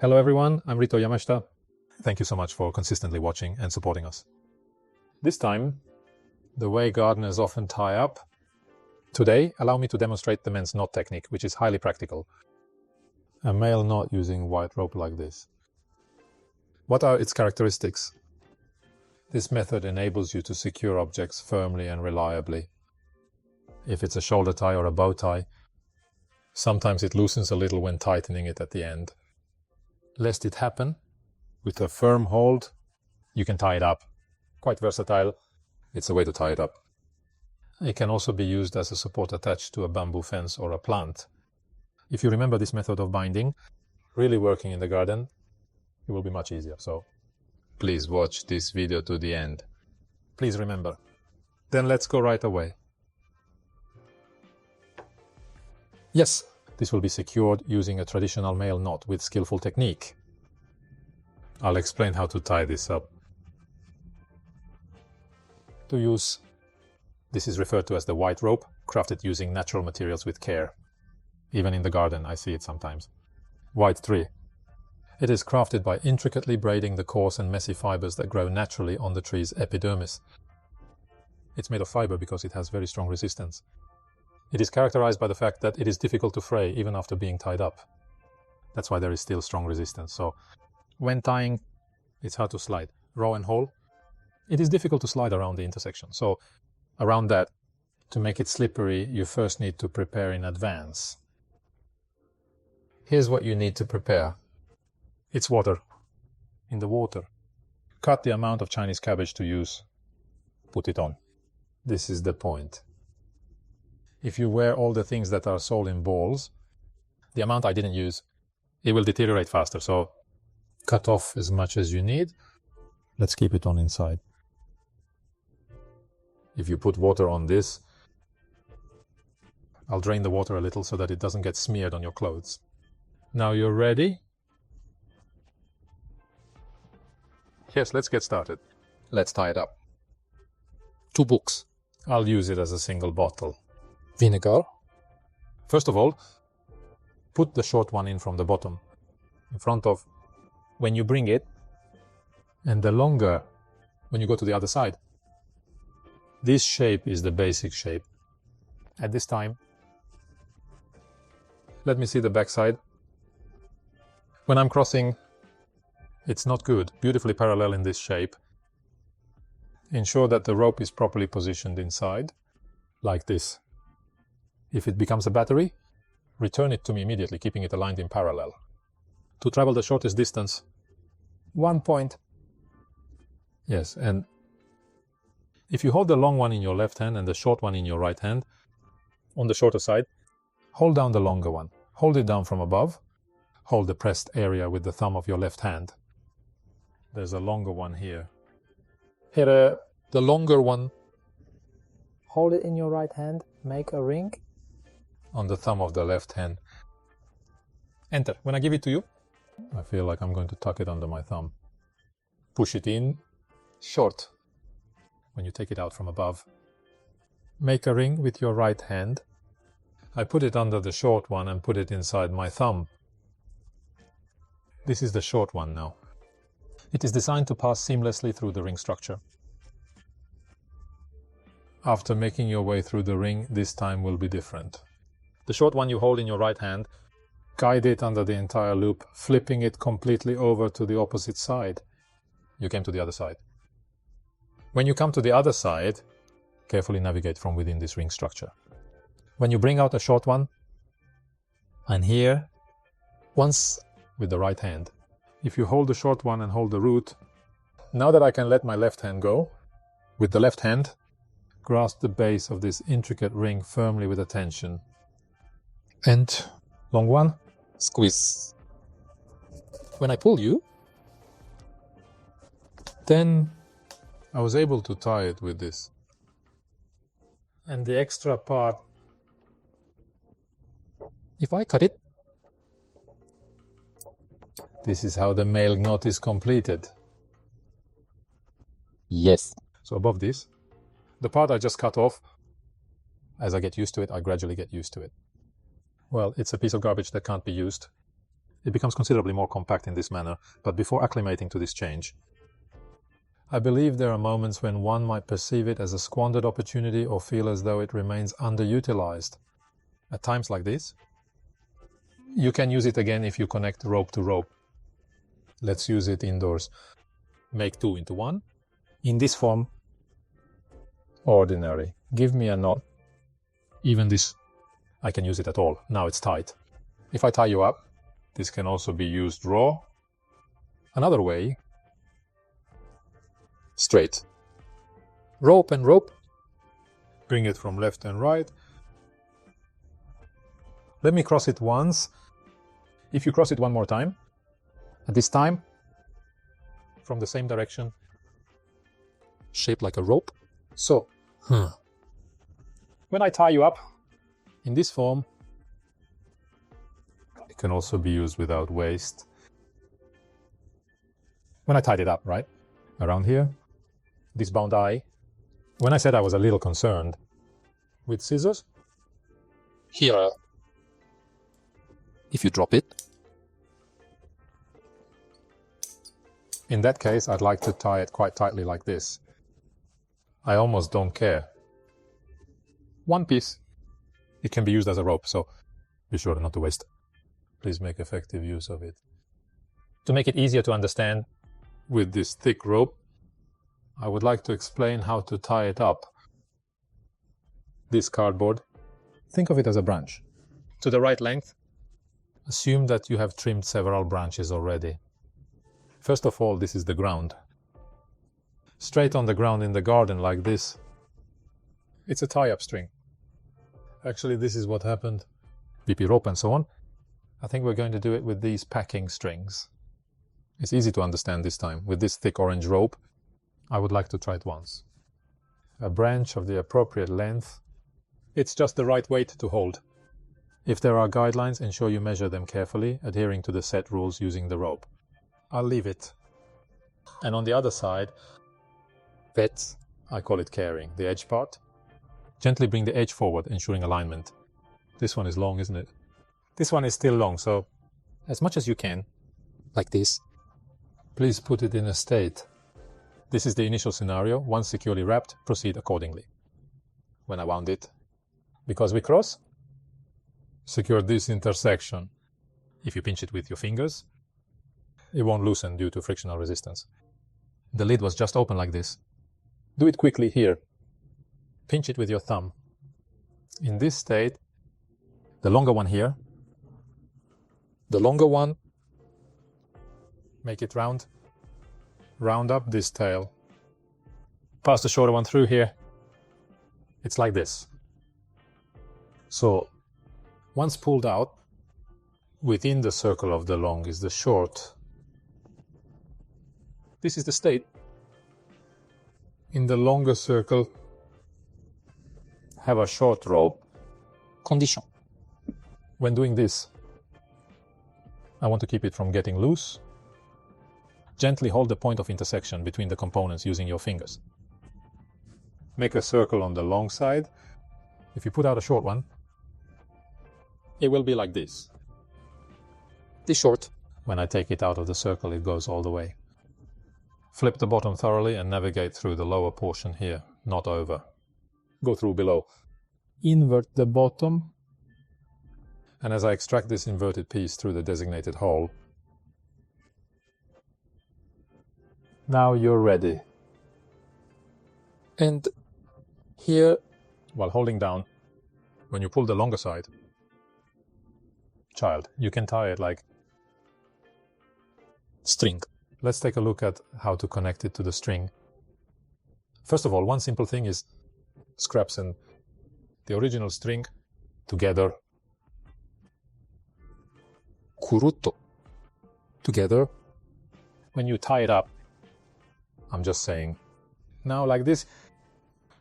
Hello everyone, I'm Rito Yamashita. Thank you so much for consistently watching and supporting us. This time, the way gardeners often tie up. Today, allow me to demonstrate the men's knot technique, which is highly practical. A male knot using white rope like this. What are its characteristics? This method enables you to secure objects firmly and reliably. If it's a shoulder tie or a bow tie, sometimes it loosens a little when tightening it at the end. Lest it happen, with a firm hold, you can tie it up. Quite versatile, it's a way to tie it up. It can also be used as a support attached to a bamboo fence or a plant. If you remember this method of binding, really working in the garden, it will be much easier. So please watch this video to the end. Please remember. Then let's go right away. Yes, this will be secured using a traditional male knot with skillful technique. I'll explain how to tie this up. To use, this is referred to as the white rope, crafted using natural materials with care. Even in the garden, I see it sometimes. White tree. It is crafted by intricately braiding the coarse and messy fibers that grow naturally on the tree's epidermis. It's made of fiber because it has very strong resistance. It is characterized by the fact that it is difficult to fray even after being tied up. That's why there is still strong resistance. So when tying, it's hard to slide. Raw and whole, it is difficult to slide around the intersection. So around that, to make it slippery, you first need to prepare in advance. Here's what you need to prepare. It's water. In the water, cut the amount of Chinese cabbage to use. Put it on. This is the point. If you wear all the things that are sold in balls, the amount I didn't use, it will deteriorate faster. So cut off as much as you need. Let's keep it on inside. If you put water on this, I'll drain the water a little so that it doesn't get smeared on your clothes. Now you're ready? Yes, let's get started. Let's tie it up. 2 books. I'll use it as a single bottle. Vinegar. First of all, put the short one in from the bottom, in front of when you bring it, and the longer when you go to the other side. This shape is the basic shape. At this time, let me see the back side. When I'm crossing, it's not good. Beautifully parallel in this shape. Ensure that the rope is properly positioned inside, like this. If it becomes a battery, return it to me immediately, keeping it aligned in parallel. To travel the shortest distance, 1 point. Yes, and if you hold the long one in your left hand and the short one in your right hand, on the shorter side, hold down the longer one. Hold it down from above. Hold the pressed area with the thumb of your left hand. There's a longer one here. Here, the longer one. Hold it in your right hand. Make a ring. On the thumb of the left hand. Enter. When I give it to you, I feel like I'm going to tuck it under my thumb. Push it in. Short. When you take it out from above. Make a ring with your right hand. I put it under the short one and put it inside my thumb. This is the short one now. It is designed to pass seamlessly through the ring structure. After making your way through the ring, this time will be different. The short one you hold in your right hand, guide it under the entire loop, flipping it completely over to the opposite side. You came to the other side. When you come to the other side, carefully navigate from within this ring structure. When you bring out a short one, and here, once with the right hand. If you hold the short one and hold the root, now that I can let my left hand go, with the left hand, grasp the base of this intricate ring firmly with attention. And long one, squeeze. When I pull you, then I was able to tie it with this. And the extra part, if I cut it, this is how the male knot is completed. Yes. So above this, the part I just cut off, as I get used to it, I gradually get used to it. Well, it's a piece of garbage that can't be used. It becomes considerably more compact in this manner, but before acclimating to this change, I believe there are moments when one might perceive it as a squandered opportunity or feel as though it remains underutilized. At times like this, you can use it again if you connect rope to rope. Let's use it indoors. Make 2 into 1. In this form, ordinary. Give me a knot. Even this, I can use it at all. Now it's tight. If I tie you up, this can also be used raw. Another way, straight. Rope and rope. Bring it from left and right. Let me cross it once. If you cross it one more time, at this time, from the same direction, shaped like a rope. So, when I tie you up in this form, it can also be used without waste. When I tied it up, right, around here, this bound eye, when I said I was a little concerned with scissors, here, if you drop it, in that case, I'd like to tie it quite tightly like this. I almost don't care. One piece. It can be used as a rope, so be sure not to waste. Please make effective use of it. To make it easier to understand, with this thick rope, I would like to explain how to tie it up. This cardboard, think of it as a branch. To the right length, assume that you have trimmed several branches already. First of all, this is the ground. Straight on the ground in the garden like this, it's a tie-up string. Actually, this is what happened. BP rope and so on. I think we're going to do it with these packing strings. It's easy to understand this time. With this thick orange rope, I would like to try it once. A branch of the appropriate length. It's just the right weight to hold. If there are guidelines, ensure you measure them carefully, adhering to the set rules using the rope. I'll leave it. And on the other side, vets, I call it carrying, the edge part. Gently bring the edge forward, ensuring alignment. This one is long, isn't it? This one is still long, so as much as you can, like this. Please put it in a state. This is the initial scenario. Once securely wrapped, proceed accordingly. When I wound it, because we cross, secure this intersection. If you pinch it with your fingers, it won't loosen due to frictional resistance. The lid was just open like this. Do it quickly here. Pinch it with your thumb. In this state, the longer one here, the longer one, make it round, round up this tail. Pass the shorter one through here. It's like this. So, once pulled out, within the circle of the long is the short. This is the state. In the longer circle, have a short rope. Condition. When doing this, I want to keep it from getting loose. Gently hold the point of intersection between the components using your fingers. Make a circle on the long side. If you put out a short one, it will be like this. This short. When I take it out of the circle, it goes all the way. Flip the bottom thoroughly and navigate through the lower portion here, not over. Go through below. Invert the bottom. And as I extract this inverted piece through the designated hole, now you're ready. And here, while holding down, when you pull the longer side, child, you can tie it like string. Let's take a look at how to connect it to the string. First of all, one simple thing is scraps and the original string together. Kurutto. Together. When you tie it up, I'm just saying. Now like this,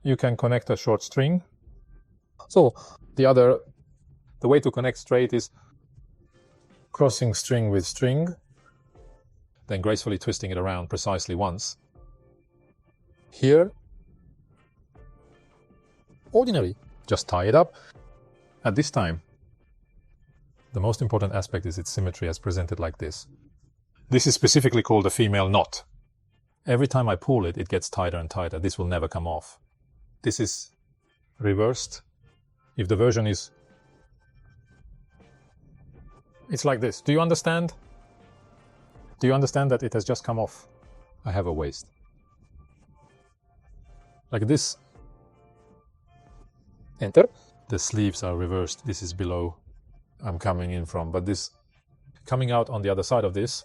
you can connect a short string. So the way to connect straight is crossing string with string, then gracefully twisting it around precisely once. Here, ordinary, just tie it up. At this time, The most important aspect is its symmetry as presented like this. This is specifically called a female knot. Every time I pull it, it gets tighter and tighter. This will never come off. This is reversed. If the version is... It's like this. Do you understand? Do you understand that it has just come off? I have a waist. Like this. Enter. The sleeves are reversed. This is below I'm coming in from, but this coming out on the other side of this,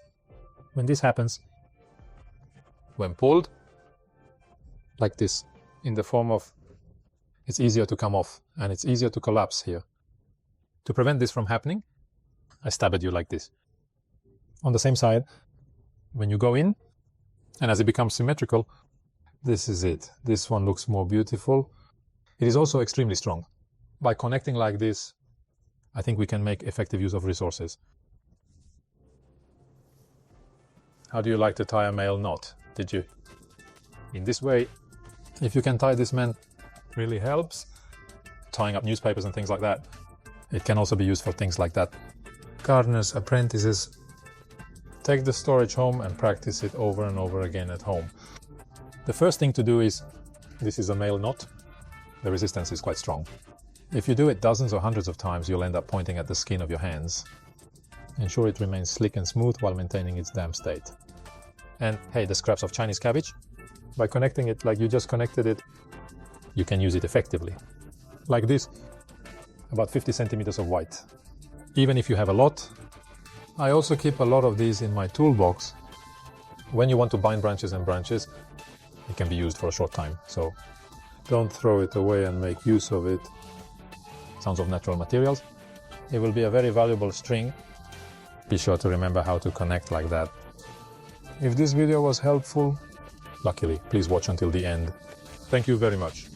when this happens, when pulled, like this, in the form of, it's easier to come off and it's easier to collapse here. To prevent this from happening, I stab at you like this. On the same side, when you go in, and as it becomes symmetrical, this is it. This one looks more beautiful. It is also extremely strong. By connecting like this, I think we can make effective use of resources. How do you like to tie a male knot? Did you? In this way, if you can tie this man, really helps. Tying up newspapers and things like that. It can also be used for things like that. Gardeners, apprentices, take the storage home and practice it over and over again at home. The first thing to do is, this is a male knot. The resistance is quite strong. If you do it dozens or hundreds of times, you'll end up pointing at the skin of your hands. Ensure it remains slick and smooth while maintaining its damp state. And hey, the scraps of Chinese cabbage, by connecting it like you just connected it, you can use it effectively. Like this, about 50 centimeters of white. Even if you have a lot, I also keep a lot of these in my toolbox. When you want to bind branches and branches, it can be used for a short time, so don't throw it away and make use of it. Sounds of natural materials. It will be a very valuable string. Be sure to remember how to connect like that. If this video was helpful, luckily, please watch until the end. Thank you very much.